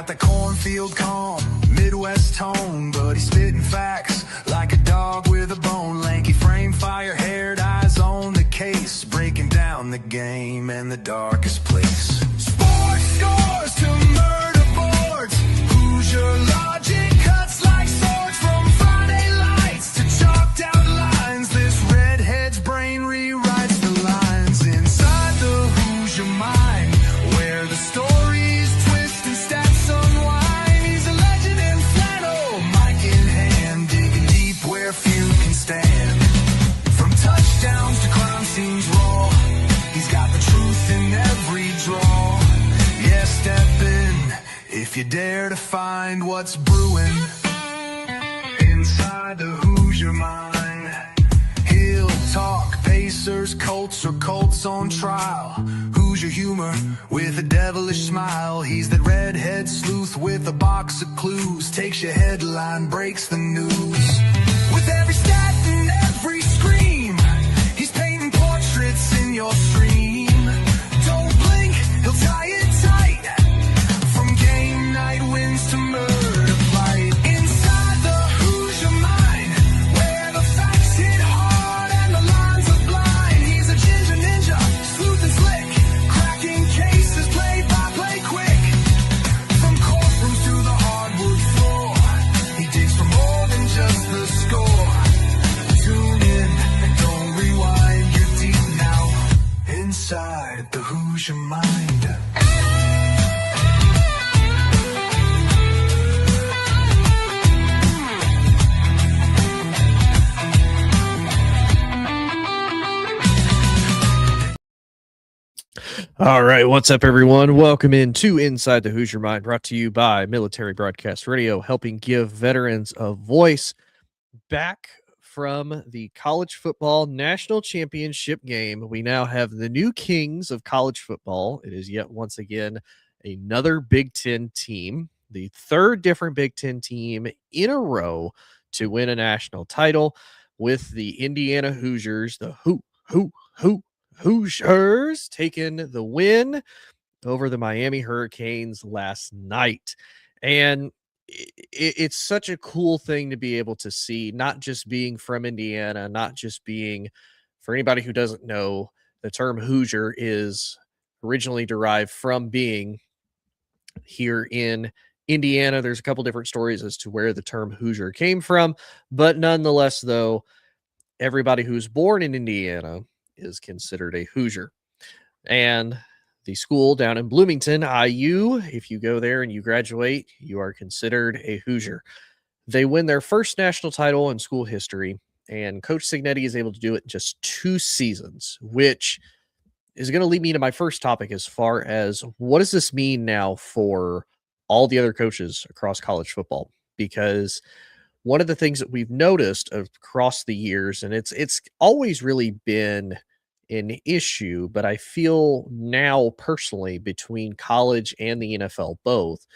got the cornfield calm, Midwest tone, but he's spitting facts like a dog with a bone. Lanky frame, fire-haired, eyes on the case, breaking down the game in the darkest place. Sports scores to murder boards, Hoosier logic cuts like swords. From Friday lights to chalked out lines, this redhead's brain rewrites the lines. Inside the Hoosier mind, where the stories twist and stats unwind. He's a legend in flannel, mic in hand, digging deep where few can stand. From touchdowns to crime scenes raw, he's got the truth in every draw. Yeah, step in if you dare to find what's brewing inside the Hoosier mind. He'll talk Pacers, Colts, or Colts on trial. Hoosier humor with a devilish smile. He's that redhead sleuth with a box of clues. Takes your headline, breaks the news. With every stat and every scream, he's painting portraits in your stream. Don't blink, he'll tie it tight. From game night wins to murder flight. Inside the Hoosier mind, where the facts hit hard and the lines are blind. He's a ginger ninja, smooth and slick, cracking cases play by play quick. From courtrooms to the hardwood floor, he digs for more than just the score. Tune in and don't rewind, you're deep now inside the Hoosier mind. All right, what's up, everyone? Welcome into Inside the Hoosier Mind, brought to you by Military Broadcast Radio, helping give veterans a voice. Back from the college football national championship game, we now have the new kings of college football. It is yet once again another Big Ten team, the third different Big Ten team in a row to win a national title, with the Indiana Hoosiers, the Hoosiers, taking the win over the Miami Hurricanes last night. And it's such a cool thing to be able to see, not just being from Indiana, not just being, for anybody who doesn't know, the term Hoosier is originally derived from being here in Indiana. There's a couple different stories as to where the term Hoosier came from, but nonetheless, though, everybody who's born in Indiana is considered a Hoosier. And the school down in Bloomington, IU, if you go there and you graduate, you are considered a Hoosier. They win their first national title in school history, and Coach Cignetti is able to do it in just 2 seasons, which is going to lead me to my first topic as far as what does this mean now for all the other coaches across college football? Because one of the things that we've noticed across the years, and it's always really been an issue, but I feel now personally between college and the NFL both,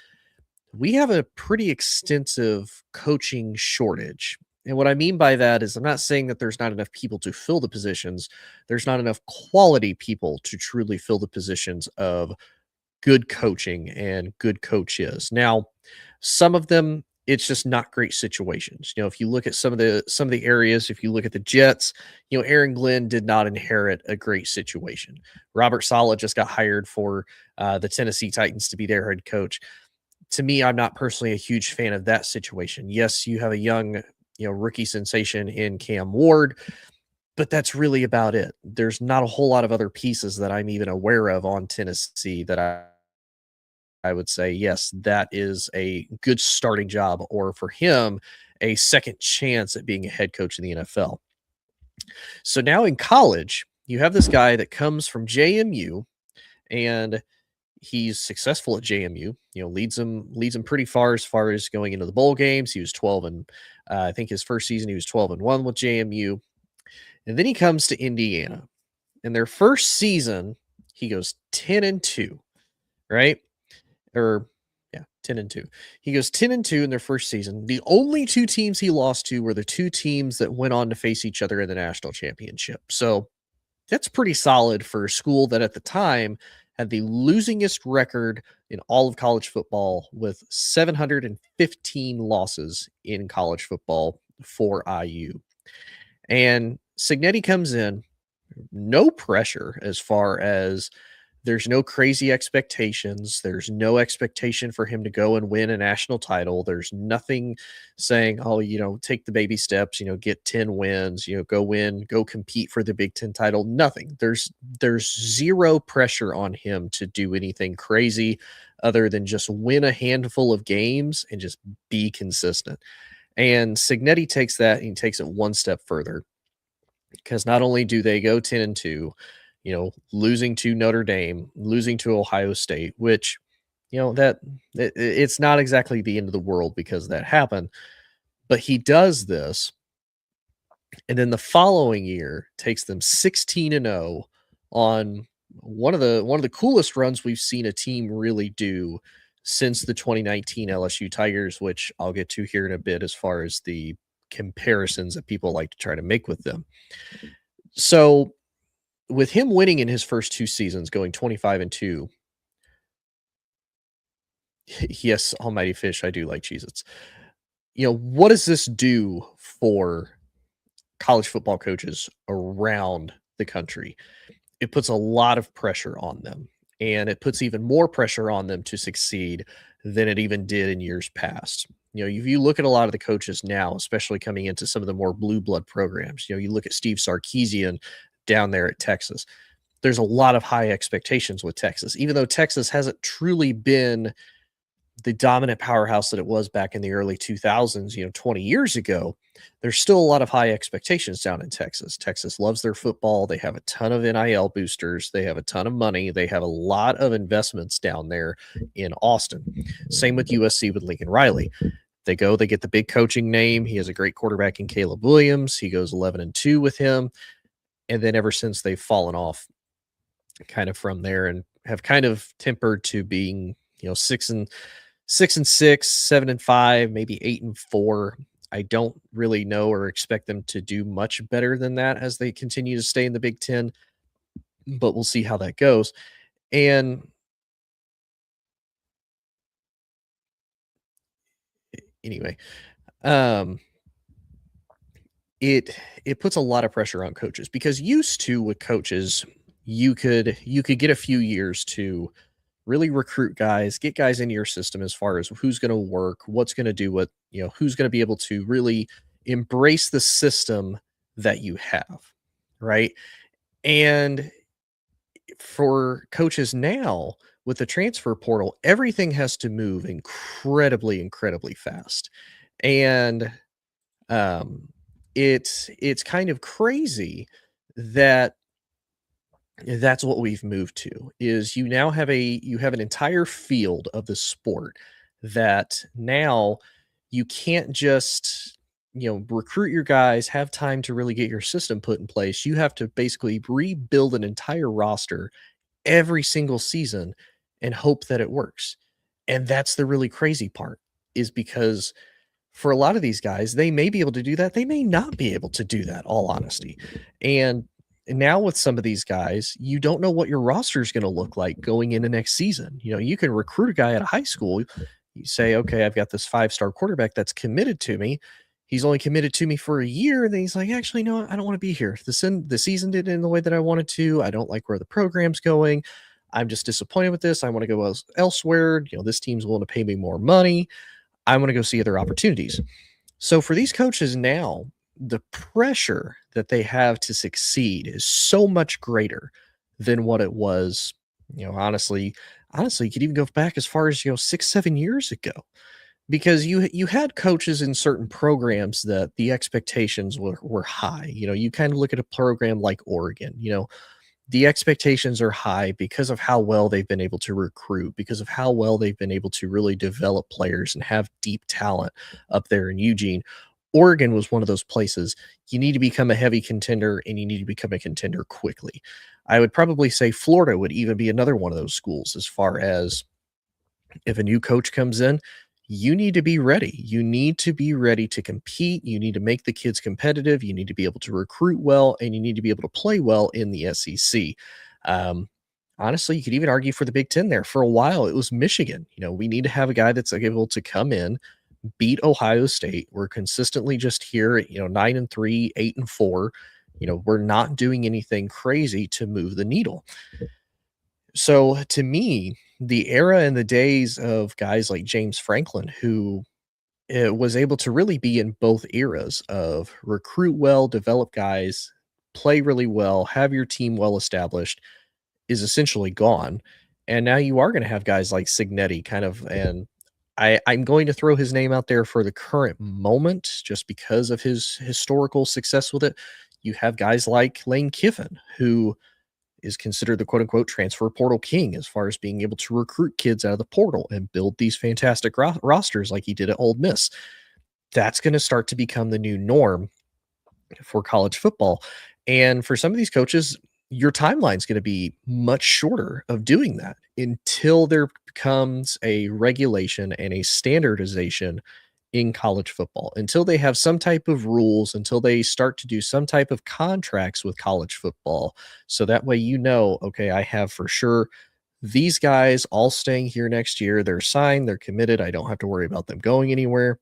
we have a pretty extensive coaching shortage. And what I mean by that is I'm not saying that there's not enough people to fill the positions. There's not enough quality people to truly fill the positions of good coaching and good coaches. Now, some of them, it's just not great situations. You know, if you look at some of the areas, if you look at the Jets, you know, Aaron Glenn did not inherit a great situation. Robert Saleh just got hired for the Tennessee Titans to be their head coach. To me, I'm not personally a huge fan of that situation. Yes, you have a young, rookie sensation in Cam Ward, but that's really about it. There's not a whole lot of other pieces that I'm even aware of on Tennessee that I would say, yes, that is a good starting job, or for him, a second chance at being a head coach in the NFL. So now in college, you have this guy that comes from JMU, and he's successful at JMU, leads them pretty far as going into the bowl games. He was 12 and I think his first season, he was 12-1 with JMU. And then he comes to Indiana. In their first season, he goes 10-2, right? 10-2. He goes 10-2 in their first season. The only 2 teams he lost to were the 2 teams that went on to face each other in the national championship. So that's pretty solid for a school that at the time had the losingest record in all of college football with 715 losses in college football for IU. And Cignetti comes in, no pressure as far as there's no crazy expectations. There's no expectation for him to go and win a national title. There's nothing saying, oh, take the baby steps, get 10 wins, go win, go compete for the Big Ten title. Nothing. There's zero pressure on him to do anything crazy other than just win a handful of games and just be consistent. And Cignetti takes that and he takes it one step further, because not only do they go 10-2, losing to Notre Dame, losing to Ohio State, which, it's not exactly the end of the world because that happened, but he does this. And then the following year takes them 16-0 on one of the coolest runs we've seen a team really do since the 2019 LSU Tigers, which I'll get to here in a bit as far as the comparisons that people like to try to make with them. So with him winning in his first two seasons, going 25-2, yes, almighty fish, I do like Cheez-Its. What does this do for college football coaches around the country? It puts a lot of pressure on them, and it puts even more pressure on them to succeed than it even did in years past. If you look at a lot of the coaches now, especially coming into some of the more blue blood programs, you look at Steve Sarkisian down there at Texas. There's a lot of high expectations with Texas, even though Texas hasn't truly been the dominant powerhouse that it was back in the early 2000s, 20 years ago. There's still a lot of high expectations down in Texas. Texas loves their football. They have a ton of NIL boosters. They have a ton of money. They have a lot of investments down there in Austin. Same with USC with Lincoln Riley. They get the big coaching name. He has a great quarterback in Caleb Williams. He goes 11-2 with him. And then ever since they've fallen off kind of from there and have kind of tempered to being, 6-6, 7-5, maybe 8-4. I don't really know or expect them to do much better than that as they continue to stay in the Big Ten, but we'll see how that goes. And anyway, it puts a lot of pressure on coaches, because used to with coaches, you could get a few years to really recruit guys, get guys into your system as far as who's going to work, what's going to do what, who's going to be able to really embrace the system that you have, right? And for coaches now with the transfer portal, everything has to move incredibly, incredibly fast. And it's kind of crazy that that's what we've moved to, is you now have an entire field of the sport that now you can't just recruit your guys, have time to really get your system put in place. You have to basically rebuild an entire roster every single season and hope that it works. And that's the really crazy part, is because for a lot of these guys, they may be able to do that, they may not be able to do that, all honesty. And now with some of these guys, you don't know what your roster is going to look like going into next season. You can recruit a guy out of high school. You say, okay, I've got this 5-star quarterback that's committed to me. He's only committed to me for a year. And then he's like, actually, no, I don't want to be here. The season didn't end the way that I wanted to. I don't like where the program's going. I'm just disappointed with this. I want to go elsewhere. This team's willing to pay me more money. I want to go see other opportunities. So for these coaches now, the pressure that they have to succeed is so much greater than what it was, honestly, you could even go back as far as, 6-7 years ago, because you had coaches in certain programs that the expectations were high. You kind of look at a program like Oregon, the expectations are high because of how well they've been able to recruit, because of how well they've been able to really develop players and have deep talent up there in Eugene. Oregon was one of those places. You need to become a heavy contender, and you need to become a contender quickly. I would probably say Florida would even be another one of those schools, as far as if a new coach comes in, you need to be ready. You need to be ready to compete. You need to make the kids competitive. You need to be able to recruit well, and you need to be able to play well in the SEC. honestly, you could even argue for the Big Ten there. For a while, it was Michigan. We need to have a guy that's able to come in, beat Ohio State. We're consistently just here at, 9-3, 8-4. We're not doing anything crazy to move the needle. So to me, the era and the days of guys like James Franklin, who was able to really be in both eras of recruit well, develop guys, play really well, have your team well established, is essentially gone. And now you are going to have guys like Cignetti and I'm going to throw his name out there for the current moment just because of his historical success with it. You have guys like Lane Kiffin, who is considered the quote unquote transfer portal king as far as being able to recruit kids out of the portal and build these fantastic rosters like he did at Ole Miss. That's going to start to become the new norm for college football. And for some of these coaches, your timeline is going to be much shorter of doing that until there becomes a regulation and a standardization in college football, until they have some type of rules, until they start to do some type of contracts with college football. So that way, okay, I have for sure these guys all staying here next year. They're signed, they're committed. I don't have to worry about them going anywhere.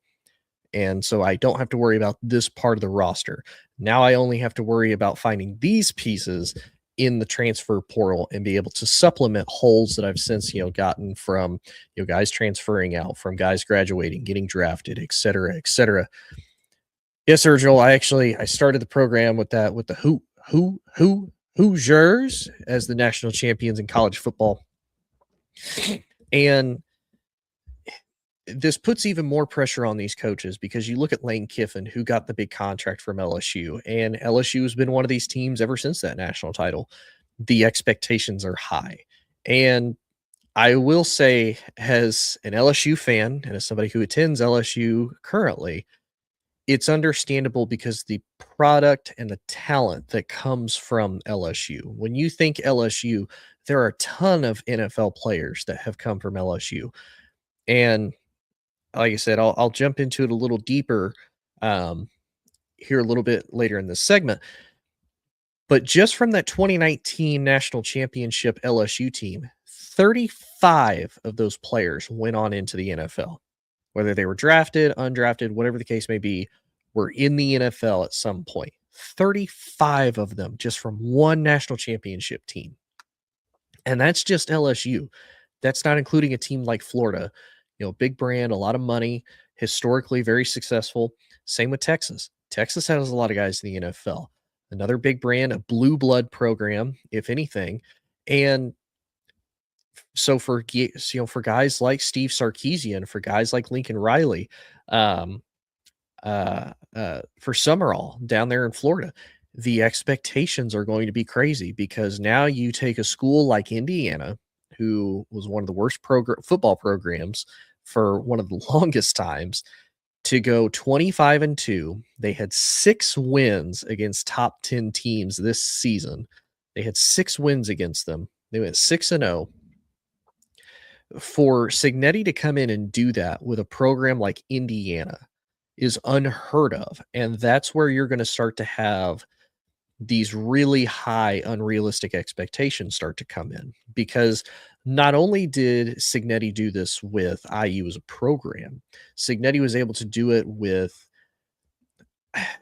And so I don't have to worry about this part of the roster. Now I only have to worry about finding these pieces in the transfer portal and be able to supplement holes that I've since, gotten from, guys transferring out, from guys graduating, getting drafted, et cetera, et cetera. Yes, Virgil, I started the program with the Hoosiers as the national champions in college football. And this puts even more pressure on these coaches because you look at Lane Kiffin, who got the big contract from LSU, and LSU has been one of these teams ever since that national title. The expectations are high. And I will say, as an LSU fan and as somebody who attends LSU currently, it's understandable because the product and the talent that comes from LSU. When you think LSU, there are a ton of NFL players that have come from LSU. And like I said, I'll jump into it a little deeper here a little bit later in this segment. But just from that 2019 national championship LSU team, 35 of those players went on into the NFL. Whether they were drafted, undrafted, whatever the case may be, were in the NFL at some point. 35 of them just from one national championship team. And that's just LSU. That's not including a team like Florida. Big brand, a lot of money, historically very successful. Same with Texas. Texas has a lot of guys in the NFL. Another big brand, a blue blood program, if anything. And so for guys like Steve Sarkisian, for guys like Lincoln Riley, for Summerall down there in Florida, the expectations are going to be crazy because now you take a school like Indiana, who was one of the worst football programs for one of the longest times, to go 25-2. They had 6 wins against top 10 teams this season. They had 6 wins against them. They went 6-0. For Cignetti to come in and do that with a program like Indiana is unheard of. And that's where you're going to start to have these really high unrealistic expectations start to come in, because not only did Cignetti do this with IU as a program, Cignetti was able to do it with,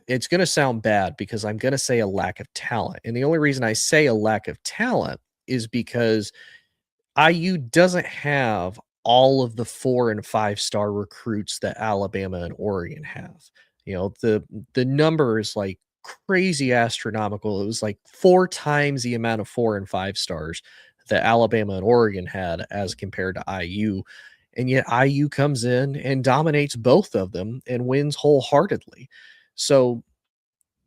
it's going to sound bad because I'm going to say a lack of talent. And the only reason I say a lack of talent is because IU doesn't have all of the 4 and 5-star recruits that Alabama and Oregon have. The number is like crazy astronomical. It was like 4 times the amount of 4 and 5 stars that Alabama and Oregon had as compared to IU. And yet IU comes in and dominates both of them and wins wholeheartedly. So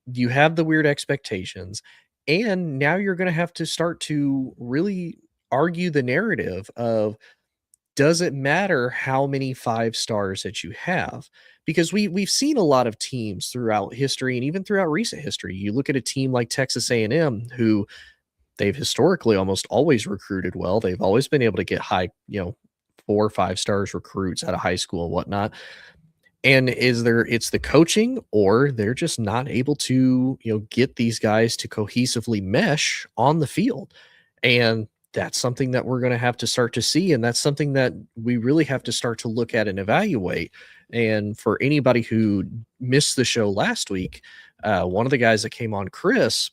you have the weird expectations. And now you're going to have to start to really argue the narrative of, does it matter how many 5 stars that you have? Because we've seen a lot of teams throughout history and even throughout recent history. You look at a team like Texas A&M, who they've historically almost always recruited well. They've always been able to get high, 4 or 5 stars recruits out of high school and whatnot. And it's the coaching, or they're just not able to, get these guys to cohesively mesh on the field. And that's something that we're going to have to start to see. And that's something that we really have to start to look at and evaluate. And for anybody who missed the show last week, one of the guys that came on, Chris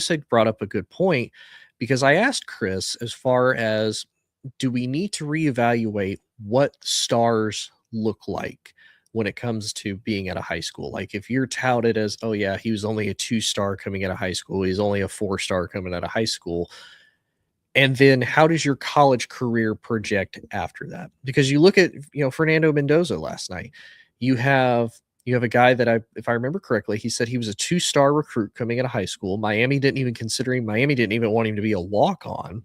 had brought up a good point because I asked Chris as far as, do we need to reevaluate what stars look like when it comes to being at a high school? Like if you're touted as, oh yeah, he was only a 2-star coming out of high school, he's only a 4-star coming out of high school. And then how does your college career project after that? Because you look at, Fernando Mendoza last night. You have a guy that if I remember correctly, he said he was a 2-star recruit coming out of high school. Miami didn't even consider him. Miami didn't even want him to be a walk-on.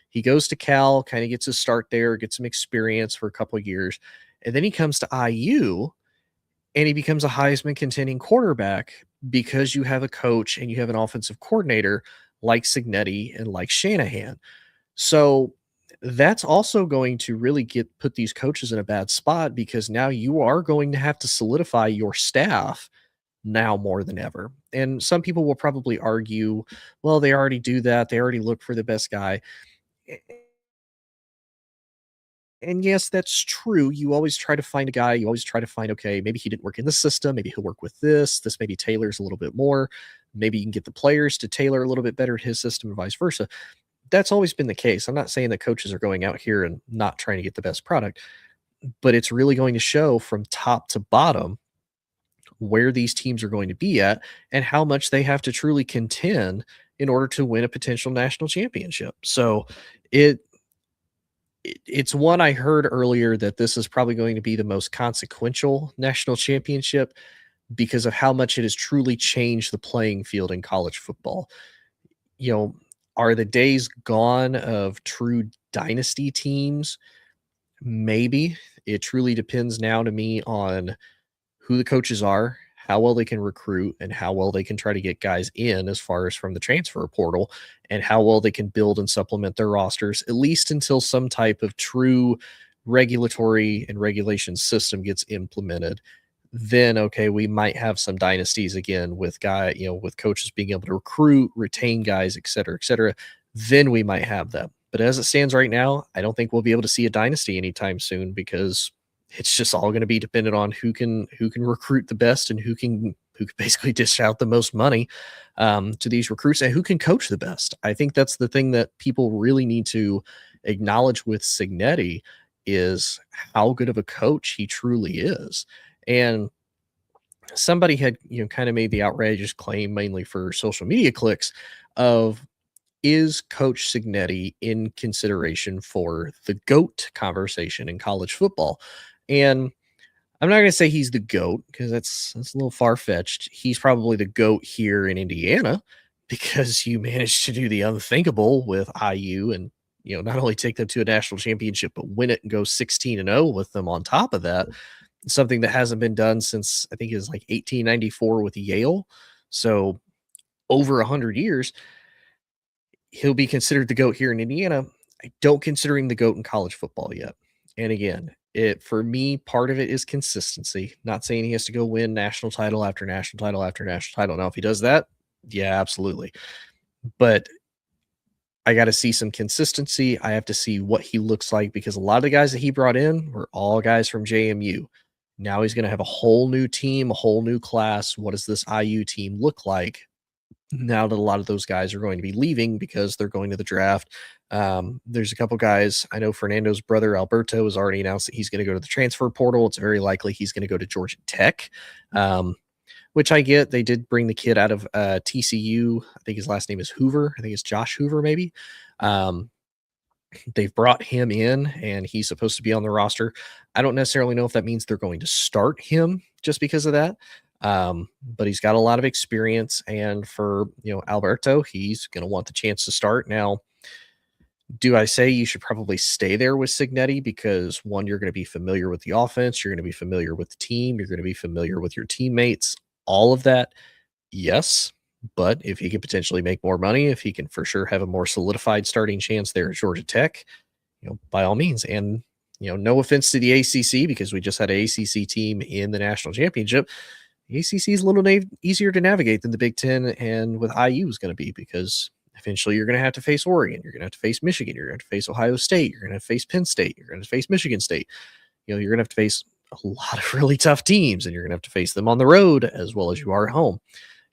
He goes to Cal, kind of gets his start there, gets some experience for a couple of years, and then he comes to IU and he becomes a Heisman contending quarterback because you have a coach and you have an offensive coordinator like Cignetti and like Shanahan. So that's also going to really put these coaches in a bad spot because now you are going to have to solidify your staff now more than ever. And some people will probably argue, well, they already do that. They already look for the best guy. And yes, that's true. You always try to find a guy. You always try to find, okay, maybe he didn't work in the system. Maybe he'll work with this. This maybe tailors a little bit more. Maybe you can get the players to tailor a little bit better to his system and vice versa. That's always been the case. I'm not saying that coaches are going out here and not trying to get the best product, but it's really going to show from top to bottom where these teams are going to be at and how much they have to truly contend in order to win a potential national championship. So it's one I heard earlier that this is probably going to be the most consequential national championship because of how much it has truly changed the playing field in college football. You know, are the days gone of true dynasty teams? Maybe. It truly depends now to me on who the coaches are, how well they can recruit, and how well they can try to get guys in as far as from the transfer portal, and how well they can build and supplement their rosters, at least until some type of true regulatory and regulation system gets implemented. Then, okay, we might have some dynasties again with with coaches being able to recruit, retain guys, et cetera, et cetera. Then we might have them. But as it stands right now, I don't think we'll be able to see a dynasty anytime soon because it's just all going to be dependent on who can recruit the best and who can basically dish out the most money to these recruits and who can coach the best. I think that's the thing that people really need to acknowledge with Cignetti is how good of a coach he truly is. And somebody had kind of made the outrageous claim mainly for social media clicks of, is Coach Cignetti in consideration for the GOAT conversation in college football? And I'm not going to say he's the GOAT because that's a little far-fetched. He's probably the GOAT here in Indiana because you managed to do the unthinkable with IU and not only take them to a national championship but win it and go 16-0 with them on top of that. Something that hasn't been done since I think it was like 1894 with Yale. So over 100 years, he'll be considered the GOAT here in Indiana. I don't consider him the GOAT in college football yet. And again, for me, part of it is consistency. Not saying he has to go win national title after national title after national title. Now, if he does that, yeah, absolutely. But I got to see some consistency. I have to see what he looks like because a lot of the guys that he brought in were all guys from JMU. Now he's going to have a whole new team, a whole new class. What does this IU team look like now that a lot of those guys are going to be leaving because they're going to the draft? There's a couple guys. I know Fernando's brother, Alberto, has already announced that he's going to go to the transfer portal. It's very likely he's going to go to Georgia Tech, which I get. They did bring the kid out of TCU. I think his last name is Hoover. I think it's Josh Hoover, maybe. They've brought him in and he's supposed to be on the roster. I don't necessarily know if that means they're going to start him just because of that. But he's got a lot of experience. And for, Alberto, he's going to want the chance to start. Now, do I say you should probably stay there with Cignetti? Because one, you're going to be familiar with the offense. You're going to be familiar with the team. You're going to be familiar with your teammates, all of that. Yes. But if he could potentially make more money, if he can for sure have a more solidified starting chance there at Georgia Tech, by all means. And, no offense to the ACC, because we just had an ACC team in the national championship. The ACC is a little easier to navigate than the Big Ten and with IU is going to be because Eventually, you're going to have to face Oregon. You're going to have to face Michigan. You're going to have to face Ohio State. You're going to have to face Penn State. You're going to face Michigan State. You're going to have to face a lot of really tough teams, and you're going to have to face them on the road as well as you are at home.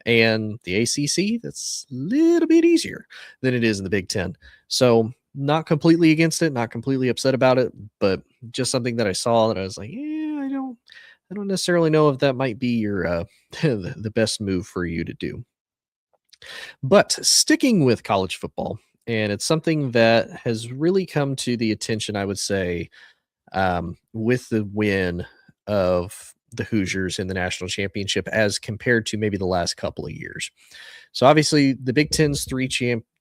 And the ACC, that's a little bit easier than it is in the Big Ten. So, not completely against it, not completely upset about it, but just something that I saw that I was like, yeah, I don't necessarily know if that might be your the best move for you to do. But sticking with college football, and it's something that has really come to the attention, I would say, with the win of the Hoosiers in the national championship as compared to maybe the last couple of years. So obviously, the Big Ten's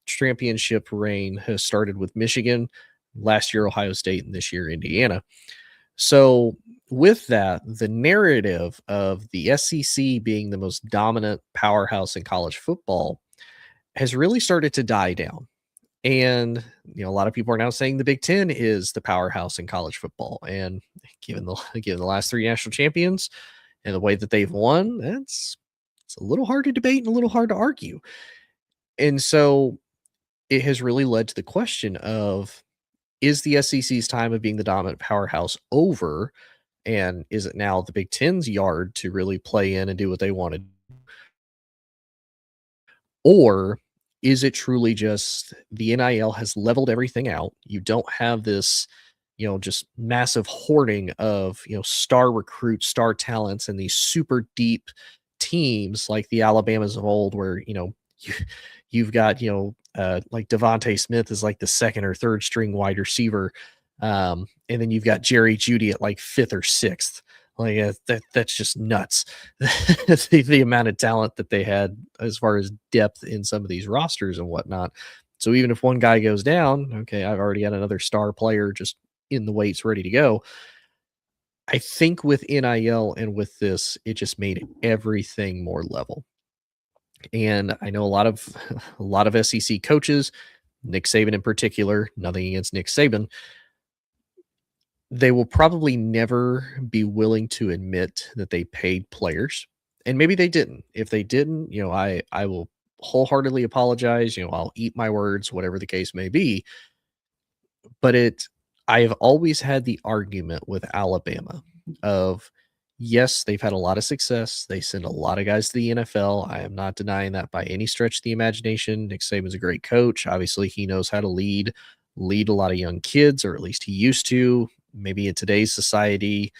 championship reign has started with Michigan, last year Ohio State, and this year Indiana. So with that, the narrative of the SEC being the most dominant powerhouse in college football has really started to die down. And a lot of people are now saying the Big Ten is the powerhouse in college football. And given the given the last three national champions and the way that they've won, it's a little hard to debate and a little hard to argue. And so it has really led to the question of, is the SEC's time of being the dominant powerhouse over? And is it now the Big Ten's yard to really play in and do what they want to do? Or is it truly just the NIL has leveled everything out? You don't have this, just massive hoarding of, star recruits, star talents, and these super deep teams like the Alabamas of old, where, you, you've got, like Devontae Smith is like the second or third string wide receiver. And then you've got Jerry Judy at like fifth or sixth. Like that's just nuts. The amount of talent that they had as far as depth in some of these rosters and whatnot. So even if one guy goes down, okay, I've already got another star player just in the weights ready to go. I think with NIL and with this, it just made everything more level. And I know a lot of a lot of SEC coaches, Nick Saban in particular, nothing against Nick Saban, they will probably never be willing to admit that they paid players. And maybe they didn't. If they didn't, I will wholeheartedly apologize. I'll eat my words, whatever the case may be. But I have always had the argument with Alabama of, yes, they've had a lot of success. They send a lot of guys to the NFL. I am not denying that by any stretch of the imagination. Nick Saban's a great coach. Obviously, he knows how to lead a lot of young kids, or at least he used to. Maybe in today's society,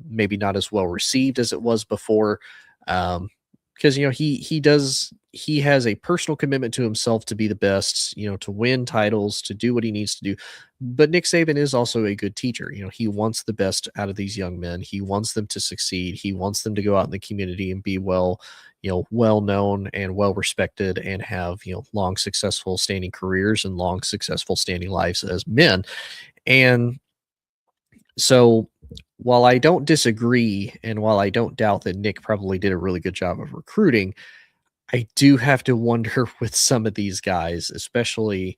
maybe not as well received as it was before. Because he has a personal commitment to himself to be the best, to win titles, to do what he needs to do. But Nick Saban is also a good teacher. He wants the best out of these young men. He wants them to succeed. He wants them to go out in the community and be well known and well respected, and have, long, successful standing careers and long, successful standing lives as men. And so while I don't disagree, and while I don't doubt that Nick probably did a really good job of recruiting, I do have to wonder with some of these guys, especially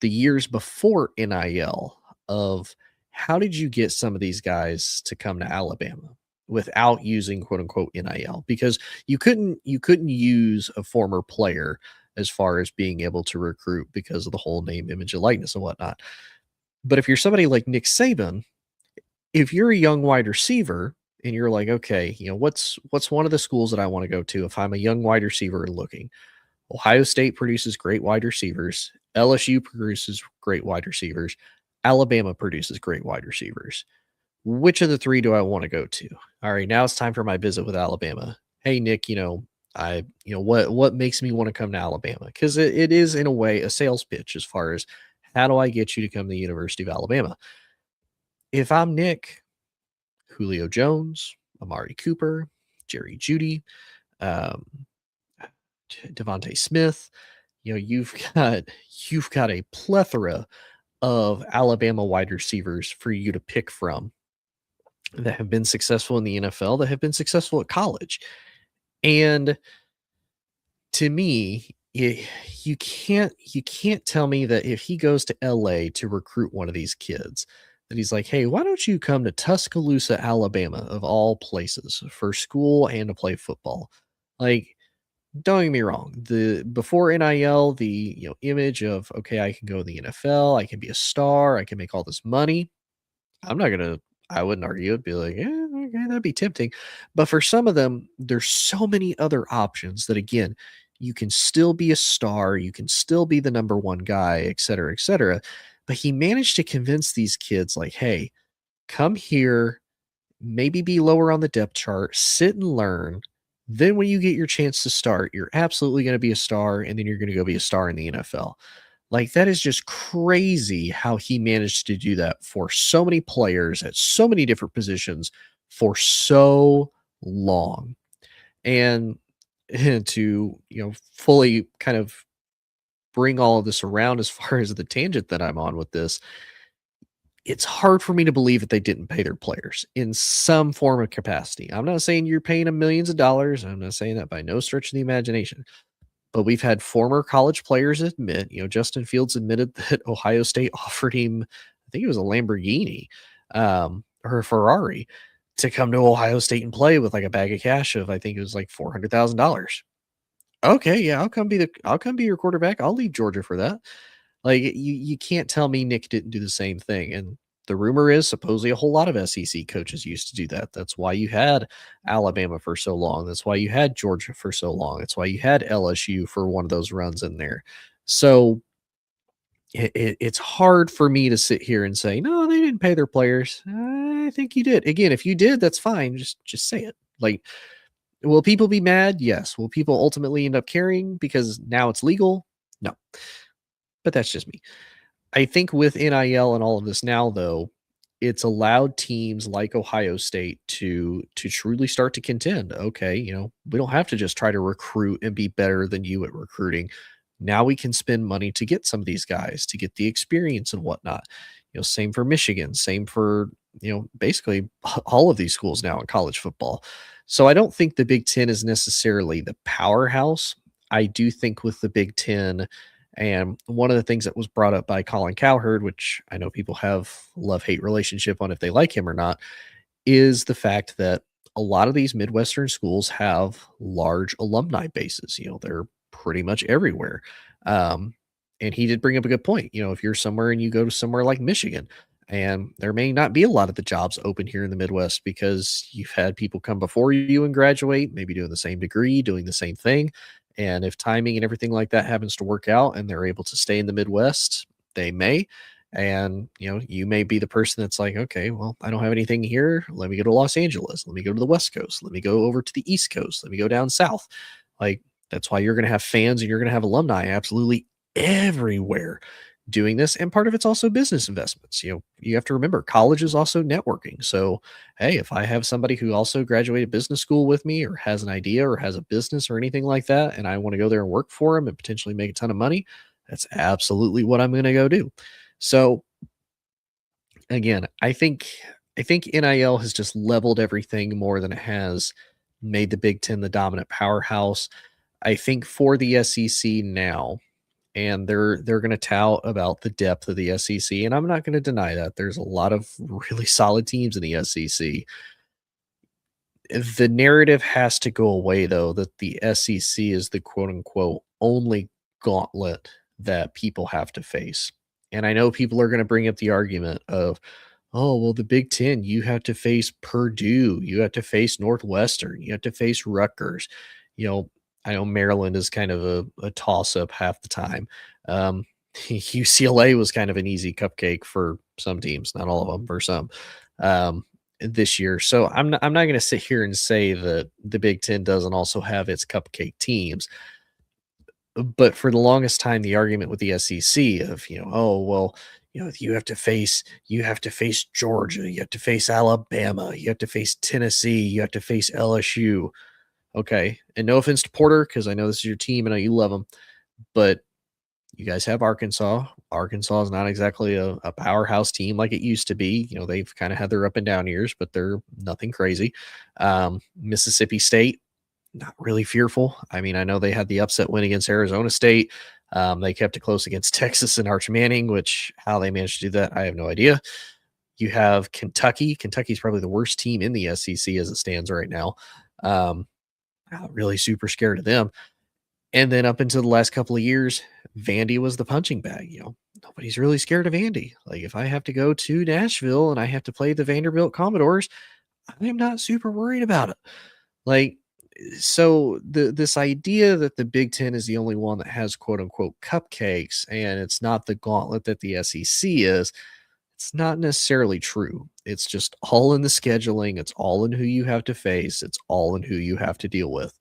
the years before NIL, of how did you get some of these guys to come to Alabama without using quote unquote NIL? Because you couldn't use a former player as far as being able to recruit because of the whole name, image, and likeness and whatnot. But if you're somebody like Nick Saban, if you're a young wide receiver and you're like, okay, what's one of the schools that I want to go to if I'm a young wide receiver and looking? Ohio State produces great wide receivers. LSU produces great wide receivers. Alabama produces great wide receivers. Which of the three do I want to go to? All right, now it's time for my visit with Alabama. Hey, Nick, what makes me want to come to Alabama? Because it is in a way a sales pitch as far as, how do I get you to come to the University of Alabama? If I'm Nick, Julio Jones, Amari Cooper, Jerry Judy, um, Devontae Smith, you've got a plethora of Alabama wide receivers for you to pick from that have been successful in the NFL, that have been successful at college. And to me, you can't tell me that if he goes to LA to recruit one of these kids, that he's like, hey, why don't you come to Tuscaloosa, Alabama, of all places, for school and to play football? Like, don't get me wrong. The before NIL, the image of okay, I can go in the NFL, I can be a star, I can make all this money. I'm not gonna I wouldn't argue it, be like, yeah, okay, that'd be tempting. But for some of them, there's so many other options that again, you can still be a star, you can still be the number one guy, et cetera, et cetera. But he managed to convince these kids, like, hey, come here, maybe be lower on the depth chart, sit and learn. Then when you get your chance to start, you're absolutely going to be a star, and then you're going to go be a star in the NFL. Like that is just crazy how he managed to do that for so many players at so many different positions for so long. And to, fully kind of bring all of this around as far as the tangent that I'm on with this, it's hard for me to believe that they didn't pay their players in some form of capacity. I'm not saying you're paying them millions of dollars. I'm not saying that by no stretch of the imagination. But we've had former college players admit, Justin Fields admitted that Ohio State offered him, I think it was a Lamborghini, or a Ferrari to come to Ohio State and play with like a bag of cash of I think it was like $400,000. Okay, yeah, I'll come be your quarterback. I'll leave Georgia for that. Like you can't tell me Nick didn't do the same thing. And the rumor is supposedly a whole lot of SEC coaches used to do that. That's why you had Alabama for so long. That's why you had Georgia for so long. That's why you had LSU for one of those runs in there. So it's hard for me to sit here and say no, they didn't pay their players. I think you did. Again, if you did, that's fine. Just say it. Like, will people be mad? Yes. Will people ultimately end up caring because now it's legal? No. But that's just me. I think with NIL and all of this now, though, it's allowed teams like Ohio State to truly start to contend. Okay, we don't have to just try to recruit and be better than you at recruiting. Now we can spend money to get some of these guys to get the experience and whatnot. Same for Michigan, same for basically all of these schools now in college football. So I don't think the Big Ten is necessarily the powerhouse. I do think with the Big Ten, and one of the things that was brought up by Colin Cowherd, which I know people have love-hate relationship on if they like him or not, is the fact that a lot of these Midwestern schools have large alumni bases. They're pretty much everywhere. Um, and he did bring up a good point. If you're somewhere and you go to somewhere like Michigan, and there may not be a lot of the jobs open here in the Midwest because you've had people come before you and graduate, maybe doing the same degree, doing the same thing. And if timing and everything like that happens to work out and they're able to stay in the Midwest, they may. And you may be the person that's like, okay, well, I don't have anything here. Let me go to Los Angeles. Let me go to the West Coast. Let me go over to the East Coast. Let me go down south. Like that's why you're going to have fans and you're going to have alumni absolutely everywhere doing this. And part of it's also business investments. You have to remember college is also networking. So, hey, if I have somebody who also graduated business school with me or has an idea or has a business or anything like that, and I want to go there and work for them and potentially make a ton of money, that's absolutely what I'm going to go do. So again, I think NIL has just leveled everything more than it has made the Big Ten the dominant powerhouse. I think for the SEC now, and they're going to tout about the depth of the SEC, and I'm not going to deny that. There's a lot of really solid teams in the SEC. The narrative has to go away, though, that the SEC is the quote unquote only gauntlet that people have to face. And I know people are going to bring up the argument of, oh, well, the Big Ten, you have to face Purdue, you have to face Northwestern, you have to face Rutgers. You know, I know Maryland is kind of a toss up half the time. UCLA was kind of an easy cupcake for some teams, not all of them, for some. This year. So I'm not going to sit here and say that the Big Ten doesn't also have its cupcake teams. But for the longest time, the argument with the SEC of, oh, well, you have to face Georgia, you have to face Alabama, you have to face Tennessee, you have to face LSU. Okay. And no offense to Porter, because I know this is your team and I know you love them, but you guys have Arkansas. Arkansas is not exactly a powerhouse team like it used to be. They've kind of had their up and down years, but they're nothing crazy. Mississippi State, not really fearful. I mean, I know they had the upset win against Arizona State. They kept it close against Texas and Arch Manning, which how they managed to do that, I have no idea. You have Kentucky. Kentucky's probably the worst team in the SEC as it stands right now. Really super scared of them. And then up until the last couple of years, Vandy was the punching bag. Nobody's really scared of Vandy. Like if I have to go to Nashville and I have to play the Vanderbilt Commodores, I'm not super worried about it. Like, so this idea that the Big Ten is the only one that has quote unquote cupcakes and it's not the gauntlet that the SEC is, it's not necessarily true. It's just all in the scheduling. It's all in who you have to face. It's all in who you have to deal with.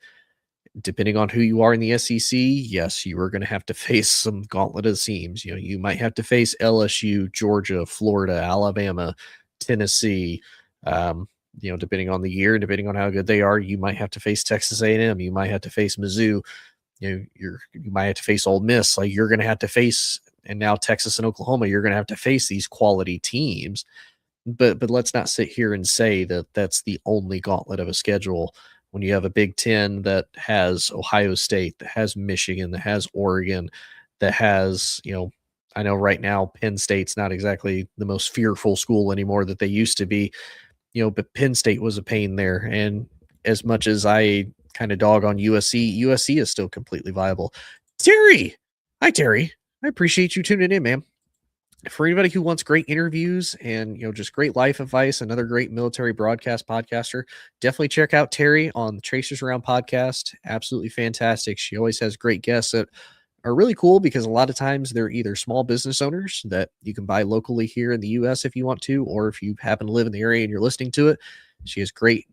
Depending on who you are in the SEC, yes, you are going to have to face some gauntlet of teams. You might have to face LSU, Georgia, Florida, Alabama, Tennessee. Depending on the year, depending on how good they are, you might have to face Texas A&M. You might have to face Mizzou. You might have to face Ole Miss. Like you're going to have to face, and now Texas and Oklahoma. You're going to have to face these quality teams. But let's not sit here and say that that's the only gauntlet of a schedule when you have a Big Ten that has Ohio State, that has Michigan, that has Oregon, that has, I know right now Penn State's not exactly the most fearful school anymore that they used to be, but Penn State was a pain there. And as much as I kind of dog on USC is still completely viable. Terry! Hi, Terry. I appreciate you tuning in, man. For anybody who wants great interviews and just great life advice, another great military broadcast podcaster, definitely check out Terry on the Tracers Around podcast. Absolutely fantastic. She always has great guests that are really cool because a lot of times they're either small business owners that you can buy locally here in the US if you want to, or if you happen to live in the area and you're listening to it. She has great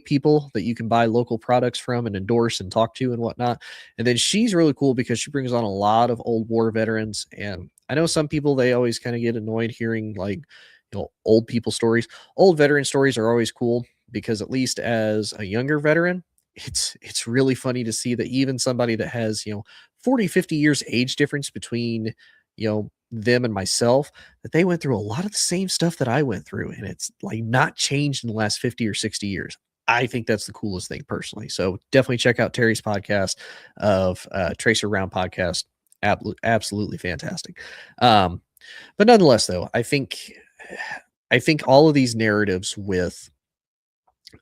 people that you can buy local products from and endorse and talk to and whatnot. And then she's really cool because she brings on a lot of old war veterans. And I know some people, they always kind of get annoyed hearing old people stories. Old veteran stories are always cool because at least as a younger veteran, it's really funny to see that even somebody that has 40, 50 years age difference between them and myself, that they went through a lot of the same stuff that I went through, and it's like not changed in the last 50 or 60 years. I think that's the coolest thing personally. So definitely check out Terry's podcast of Tracer Round podcast. Absolutely fantastic. But nonetheless, though, I think all of these narratives with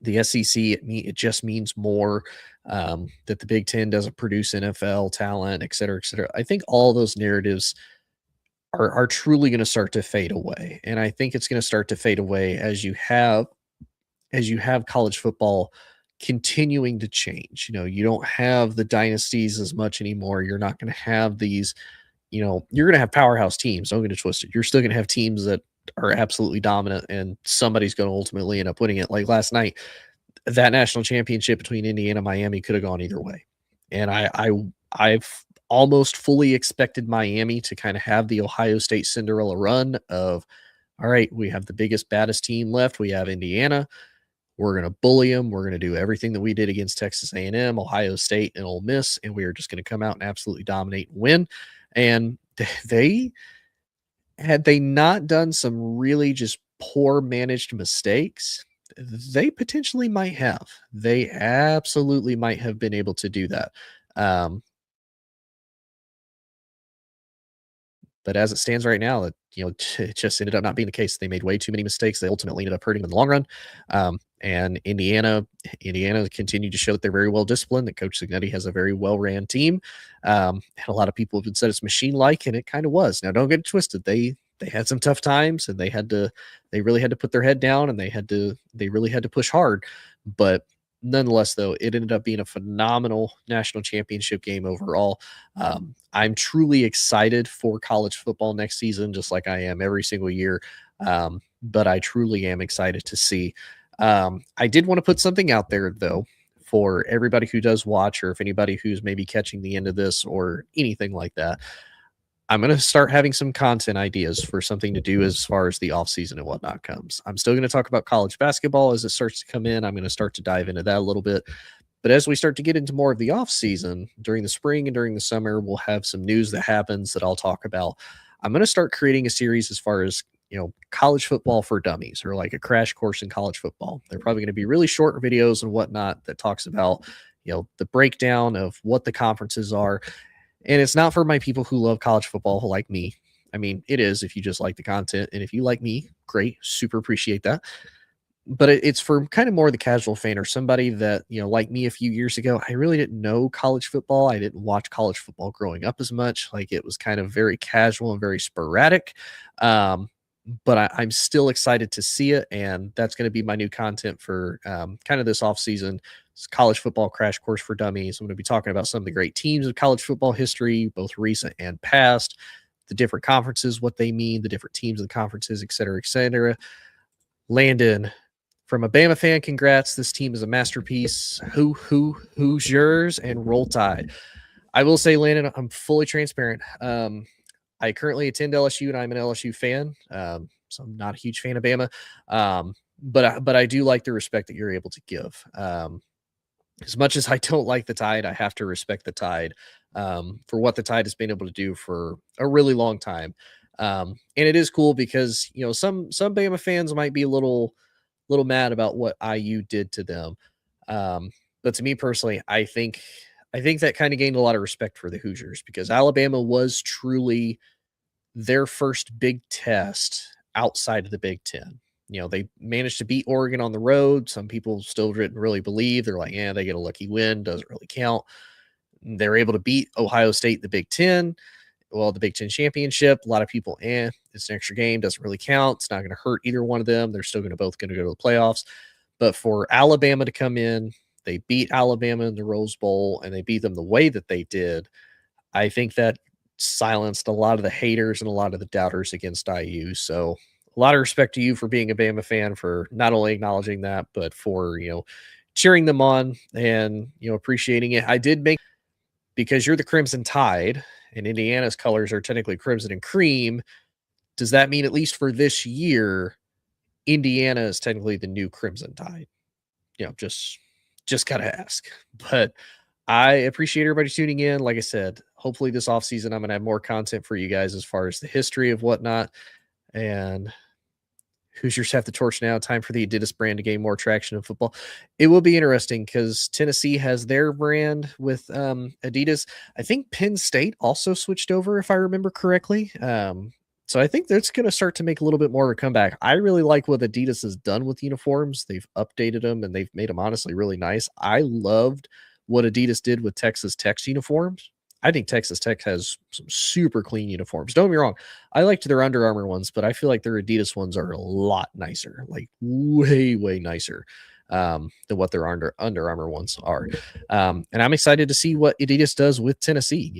the SEC, it just means more, that the Big Ten doesn't produce NFL talent, et cetera, et cetera. I think all those narratives are truly going to start to fade away. And I think it's going to start to fade away as you have college football continuing to change. You don't have the dynasties as much anymore. You're not going to have these, you're going to have powerhouse teams. Don't get it twisted. You're still going to have teams that are absolutely dominant and somebody's going to ultimately end up winning it. Like last night, that national championship between Indiana and Miami could have gone either way. And I've almost fully expected Miami to kind of have the Ohio State Cinderella run of, all right, we have the biggest, baddest team left. We have Indiana. We're going to bully them. We're going to do everything that we did against Texas A&M, Ohio State, and Ole Miss, and we are just going to come out and absolutely dominate and win. And had they not done some really just poor managed mistakes, they potentially might have. They absolutely might have been able to do that. But as it stands right now, it just ended up not being the case. They made way too many mistakes. They ultimately ended up hurting them in the long run. And Indiana continued to show that they're very well disciplined, that Coach Cignetti has a very well-ran team. And a lot of people have said it's machine-like, and it kind of was. Now, don't get it twisted. They had some tough times, and they really had to put their head down, and they really had to push hard. But nonetheless, though, it ended up being a phenomenal national championship game overall. I'm truly excited for college football next season, just like I am every single year. But I truly am excited to see. I did want to put something out there, though, for everybody who does watch, or if anybody who's maybe catching the end of this or anything like that. I'm going to start having some content ideas for something to do as far as the offseason and whatnot comes. I'm still going to talk about college basketball as it starts to come in. I'm going to start to dive into that a little bit. But as we start to get into more of the offseason during the spring and during the summer, we'll have some news that happens that I'll talk about. I'm going to start creating a series as far as, college football for dummies, or like a crash course in college football. They're probably going to be really short videos and whatnot that talks about, the breakdown of what the conferences are. And it's not for my people who love college football like me. I mean, it is if you just like the content. And if you like me, great. Super appreciate that. but it's for kind of more the casual fan or somebody that, like me a few years ago, I really didn't know college football. I didn't watch college football growing up as much. Like it was kind of very casual and very sporadic. But I'm still excited to see it. And that's going to be my new content for kind of this off season. It's college football crash course for dummies. I'm going to be talking about some of the great teams of college football history, both recent and past, the different conferences, what they mean, the different teams of the conferences, et cetera, et cetera. Landon, from a Bama fan, congrats. This team is a masterpiece. Hoosiers and Roll Tide. I will say, Landon, I'm fully transparent. I currently attend LSU, and I'm an LSU fan. So I'm not a huge fan of Bama. But I do like the respect that you're able to give. As much as I don't like the Tide, I have to respect the Tide for what the Tide has been able to do for a really long time. And it is cool because, some Bama fans might be a little mad about what IU did to them. But to me personally, I think that kind of gained a lot of respect for the Hoosiers because Alabama was truly their first big test outside of the Big Ten. They managed to beat Oregon on the road. Some people still didn't really believe. They're like, they get a lucky win. Doesn't really count. They're able to beat Ohio State in the Big Ten. Well, the Big Ten championship, a lot of people, it's an extra game, doesn't really count. It's not going to hurt either one of them. They're still both going to go to the playoffs. But for Alabama to come in, they beat Alabama in the Rose Bowl, and they beat them the way that they did. I think that silenced a lot of the haters and a lot of the doubters against IU. So a lot of respect to you for being a Bama fan, for not only acknowledging that, but for, cheering them on and, appreciating it. I did make, because you're the Crimson Tide and Indiana's colors are technically crimson and cream. Does that mean, at least for this year, Indiana is technically the new Crimson Tide? Just gotta ask. But I appreciate everybody tuning in. Like I said, hopefully this offseason I'm gonna have more content for you guys as far as the history of whatnot. And Hoosiers have the torch now. Time for the Adidas brand to gain more traction in football. It will be interesting because Tennessee has their brand with Adidas. I think Penn State also switched over, if I remember correctly. So I think that's going to start to make a little bit more of a comeback. I really like what Adidas has done with uniforms. They've updated them, and they've made them honestly really nice. I loved what Adidas did with Texas Tech's uniforms. I think Texas Tech has some super clean uniforms. Don't get me wrong. I liked their Under Armour ones, but I feel like their Adidas ones are a lot nicer, like way, way nicer than what their Under Armour ones are. And I'm excited to see what Adidas does with Tennessee.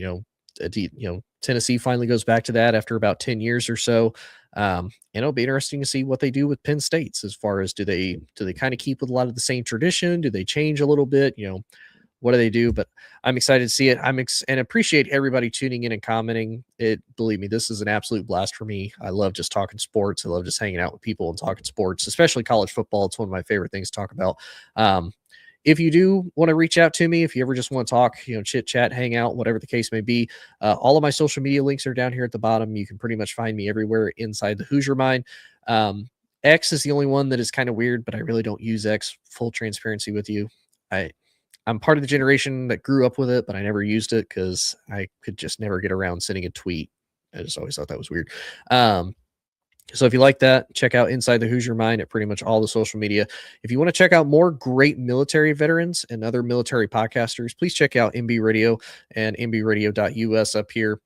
Tennessee finally goes back to that after about 10 years or so. And it'll be interesting to see what they do with Penn State's, as far as do they kind of keep with a lot of the same tradition? Do they change a little bit? What do they do? But I'm excited to see it. And appreciate everybody tuning in and commenting. Believe me, this is an absolute blast for me. I love just talking sports. I love just hanging out with people and talking sports, especially college football. It's one of my favorite things to talk about. If you do want to reach out to me, if you ever just want to talk, chit chat, hang out, whatever the case may be, all of my social media links are down here at the bottom. You can pretty much find me everywhere inside the Hoosier Mind. X is the only one that is kind of weird, but I really don't use X. Full transparency with you. I'm part of the generation that grew up with it, but I never used it because I could just never get around sending a tweet. I just always thought that was weird. So if you like that, check out Inside the Hoosier Mind at pretty much all the social media. If you want to check out more great military veterans and other military podcasters, please check out MB Radio and mbradio.us up here.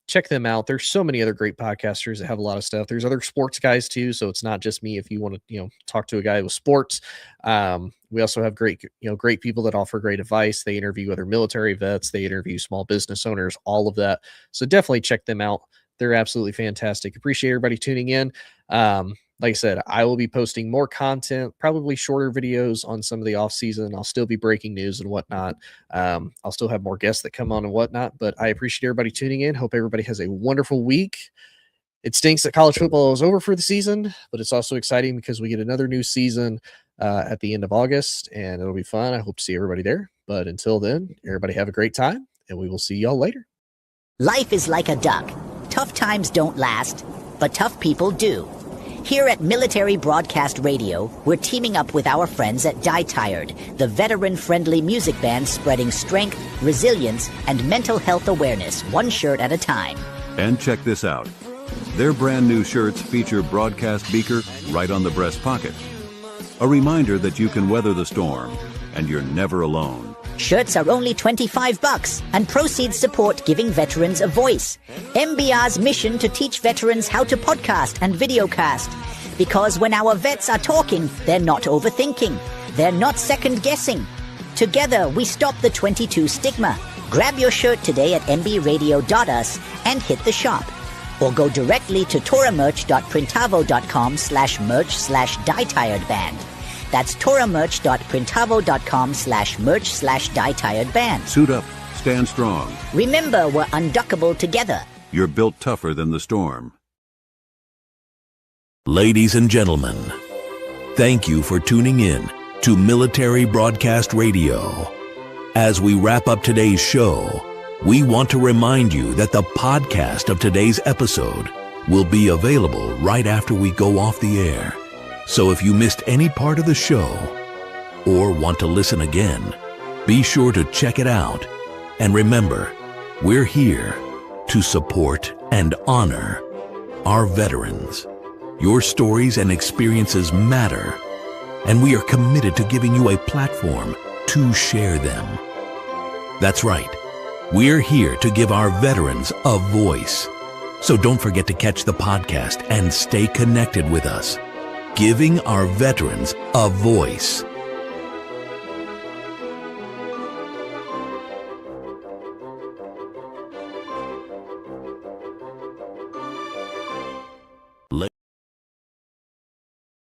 Check them out. There's so many other great podcasters that have a lot of stuff. There's other sports guys too, so it's not just me. If you want to, talk to a guy with sports, we also have great people that offer great advice. They interview other military vets. They interview small business owners. All of that. So definitely check them out. They're absolutely fantastic. Appreciate everybody tuning in. Like I said, I will be posting more content, probably shorter videos on some of the off season. I'll still be breaking news and whatnot. I'll still have more guests that come on and whatnot, but I appreciate everybody tuning in. Hope everybody has a wonderful week. It stinks that college football is over for the season, but it's also exciting because we get another new season at the end of August, and it'll be fun. I hope to see everybody there. But until then, everybody have a great time, and we will see y'all later. Life is like a duck. Tough times don't last, but tough people do. Here at Military Broadcast Radio, we're teaming up with our friends at Die Tired, the veteran-friendly music band spreading strength, resilience, and mental health awareness one shirt at a time. And check this out. Their brand new shirts feature broadcast beaker right on the breast pocket. A reminder that you can weather the storm, and you're never alone. Shirts are only $25, and proceeds support giving veterans a voice. MBR's mission to teach veterans how to podcast and videocast. Because when our vets are talking, they're not overthinking. They're not second-guessing. Together, we stop the 22 stigma. Grab your shirt today at mbradio.us and hit the shop. Or go directly to toramerch.printavo.com/merch/dietiredband. That's toramerch.printavo.com/merch/dietiredband. Suit up, stand strong. Remember, we're unduckable together. You're built tougher than the storm. Ladies and gentlemen, thank you for tuning in to Military Broadcast Radio. As we wrap up today's show, we want to remind you that the podcast of today's episode will be available right after we go off the air. So if you missed any part of the show or want to listen again, be sure to check it out. And remember, we're here to support and honor our veterans. Your stories and experiences matter, and we are committed to giving you a platform to share them. That's right. We're here to give our veterans a voice. So don't forget to catch the podcast and stay connected with us. Giving our veterans a voice.